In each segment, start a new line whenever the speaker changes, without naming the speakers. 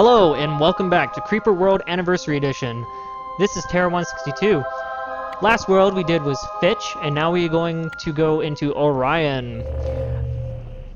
Hello, and welcome back to Creeper World Anniversary Edition. This is Terra 162. Last world we did was Fitch, and now we are going to go into Orion.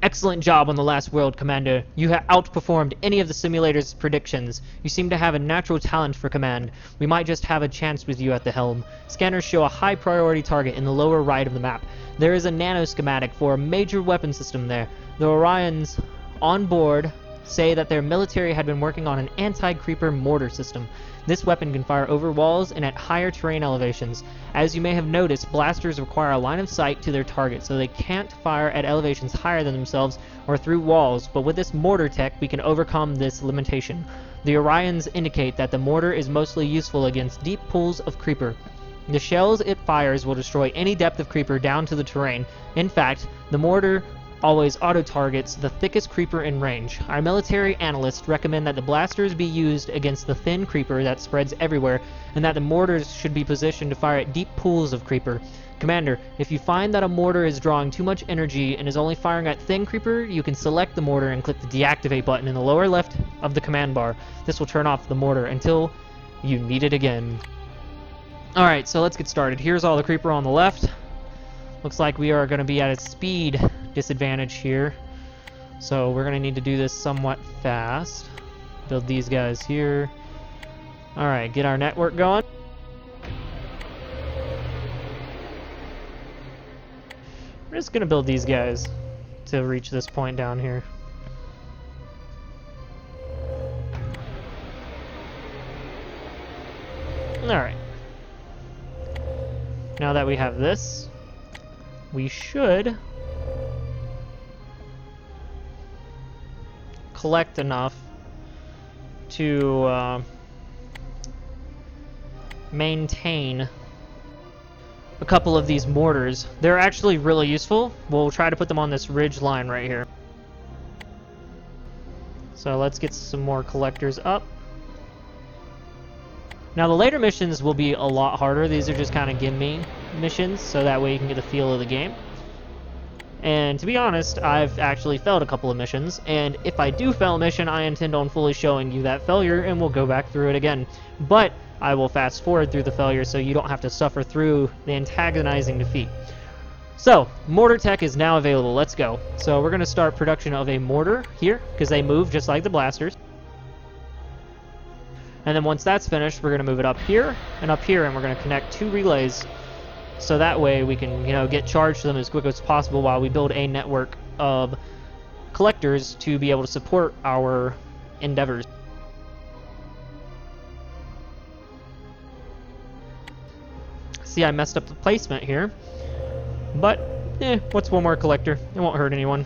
Excellent job on the last world, Commander. You have outperformed any of the simulator's predictions. You seem to have a natural talent for command. We might just have a chance with you at the helm. Scanners show a high priority target in the lower right of the map. There is a nano schematic for a major weapon system there. The Orions on board say that their military had been working on an anti-creeper mortar system. This weapon can fire over walls and at higher terrain elevations. As you may have noticed, blasters require a line of sight to their target, so they can't fire at elevations higher than themselves or through walls, but with this mortar tech we can overcome this limitation. The Orions indicate that the mortar is mostly useful against deep pools of creeper. The shells it fires will destroy any depth of creeper down to the terrain. In fact, the mortar always auto-targets the thickest creeper in range. Our military analysts recommend that the blasters be used against the thin creeper that spreads everywhere, and that the mortars should be positioned to fire at deep pools of creeper. Commander, if you find that a mortar is drawing too much energy and is only firing at thin creeper, you can select the mortar and click the deactivate button in the lower left of the command bar. This will turn off the mortar until you need it again. Alright, so let's get started. Here's all the creeper on the left. Looks like we are going to be at a speed disadvantage here, so we're going to need to do this somewhat fast. Build these guys here. Alright, get our network going. We're just going to build these guys to reach this point down here. Alright. Now that we have this, we should collect enough to maintain a couple of these mortars. They're actually really useful. We'll try to put them on this ridge line right here. So let's get some more collectors up. Now the later missions will be a lot harder. These are just kind of gimme missions, so that way you can get a feel of the game. And to be honest, I've actually failed a couple of missions, and if I do fail a mission, I intend on fully showing you that failure, and we'll go back through it again. But I will fast forward through the failure so you don't have to suffer through the antagonizing defeat. So, mortar tech is now available. Let's go. So we're going to start production of a mortar here, because they move just like the blasters. And then once that's finished, we're going to move it up here, and we're going to connect two relays, so that way we can, get charged to them as quick as possible while we build a network of collectors to be able to support our endeavors. See, I messed up the placement here, but what's one more collector? It won't hurt anyone.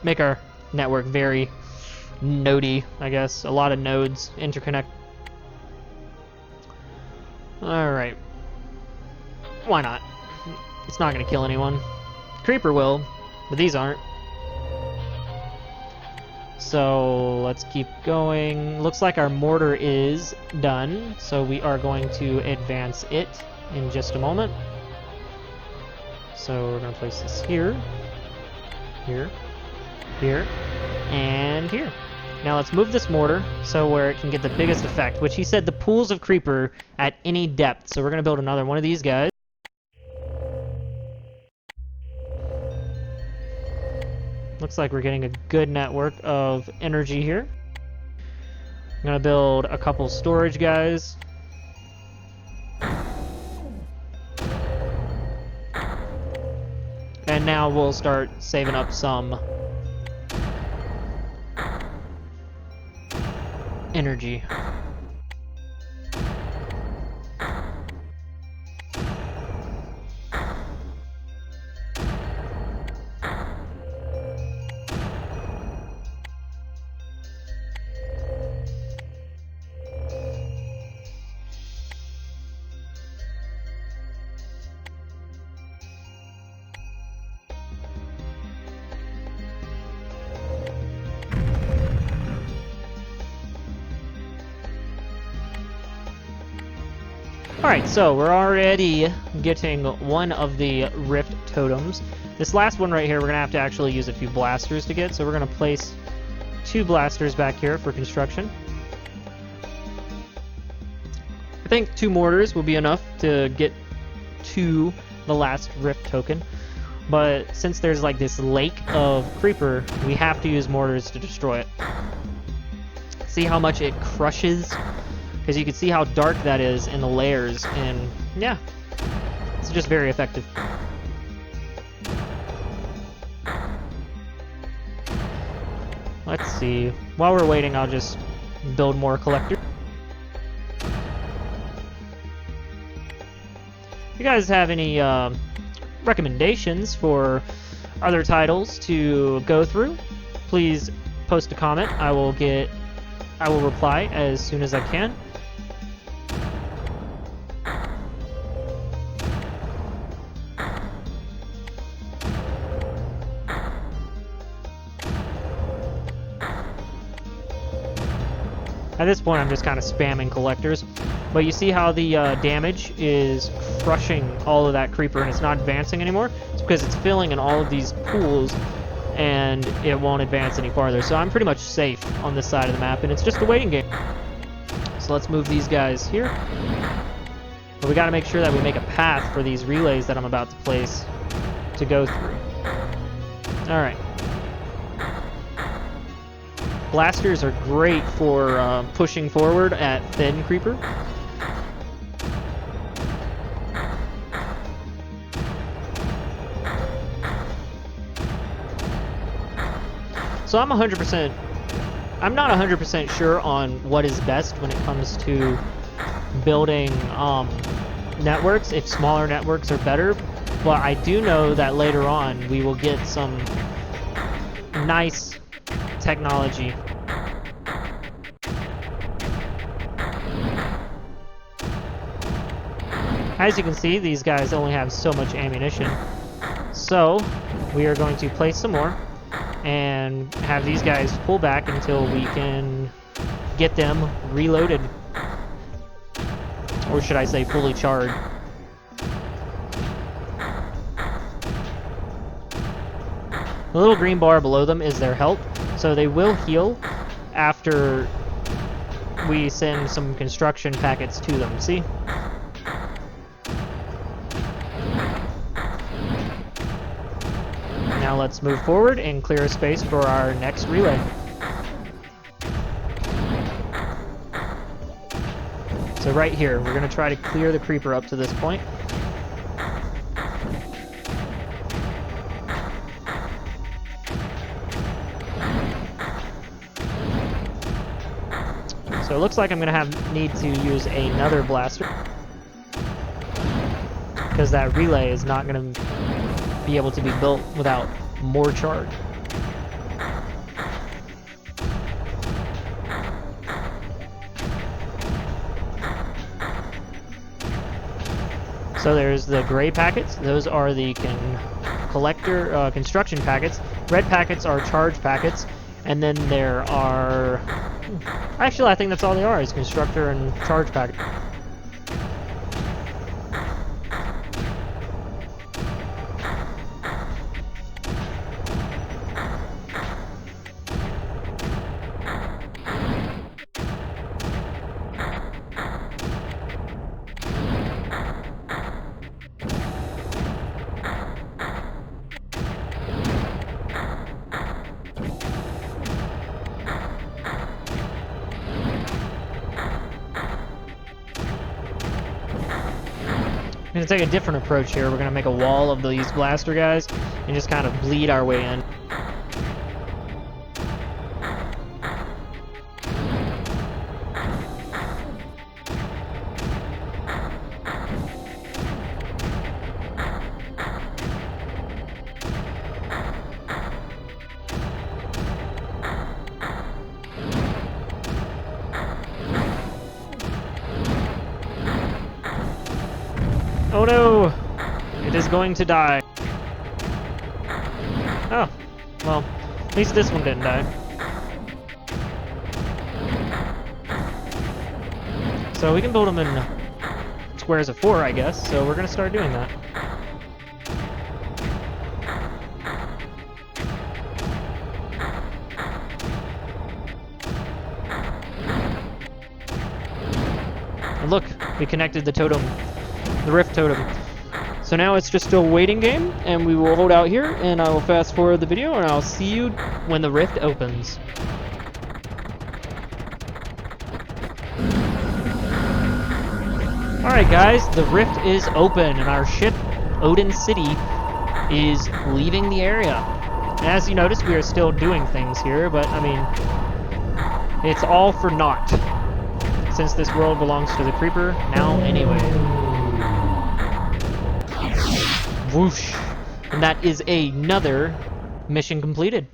Make our network very nodey, I guess. A lot of nodes interconnect. Alright. Why not? It's not going to kill anyone. Creeper will, but these aren't. So let's keep going. Looks like our mortar is done, so we are going to advance it in just a moment. So we're going to place this here, here, here, and here. Now let's move this mortar so where it can get the biggest effect, which he said the pools of creeper at any depth. So we're going to build another one of these guys. Looks like we're getting a good network of energy here. I'm going to build a couple storage guys. And now we'll start saving up some energy. Alright, so we're already getting one of the rift totems. This last one right here, we're going to have to actually use a few blasters to get, so we're going to place 2 blasters back here for construction. I think 2 mortars will be enough to get to the last rift token. But since there's like this lake of creeper, we have to use mortars to destroy it. See how much it crushes? Because you can see how dark that is in the layers, and yeah, it's just very effective. Let's see. While we're waiting, I'll just build more collectors. If you guys have any recommendations for other titles to go through, please post a comment. I will reply as soon as I can. At this point, I'm just kind of spamming collectors. But you see how the damage is crushing all of that creeper and it's not advancing anymore? It's because it's filling in all of these pools and it won't advance any farther. So I'm pretty much safe on this side of the map, and it's just a waiting game. So let's move these guys here. But we got to make sure that we make a path for these relays that I'm about to place to go through. Alright. Blasters are great for pushing forward at thin creeper. So I'm not 100% sure on what is best when it comes to building networks, if smaller networks are better, but I do know that later on we will get some nice technology. As you can see, these guys only have so much ammunition, so we are going to place some more and have these guys pull back until we can get them reloaded, or should I say fully charged. The little green bar below them is their health, so they will heal after we send some construction packets to them. See? Now let's move forward and clear a space for our next relay. So right here, we're going to try to clear the creeper up to this point. So it looks like I'm going to need to use another blaster, because that relay is not going to be able to be built without more charge. So there's the gray packets. Those are the construction packets. Red packets are charge packets, and then there are... Actually, I think that's all they are, is constructor and charge packet. We're going to take a different approach here. We're going to make a wall of these blaster guys and just kind of bleed our way in. Oh no! It is going to die. Oh, well, at least this one didn't die. So we can build them in squares of 4, I guess, so we're going to start doing that. And look, we connected the totem, the rift totem. So now it's just still waiting game, and we will hold out here, and I will fast forward the video, and I'll see you when the rift opens. Alright guys, the rift is open, and our ship, Odin City, is leaving the area. As you notice, we are still doing things here, but I mean, it's all for naught, since this world belongs to the Creeper now anyway. Whoosh! And that is another mission completed.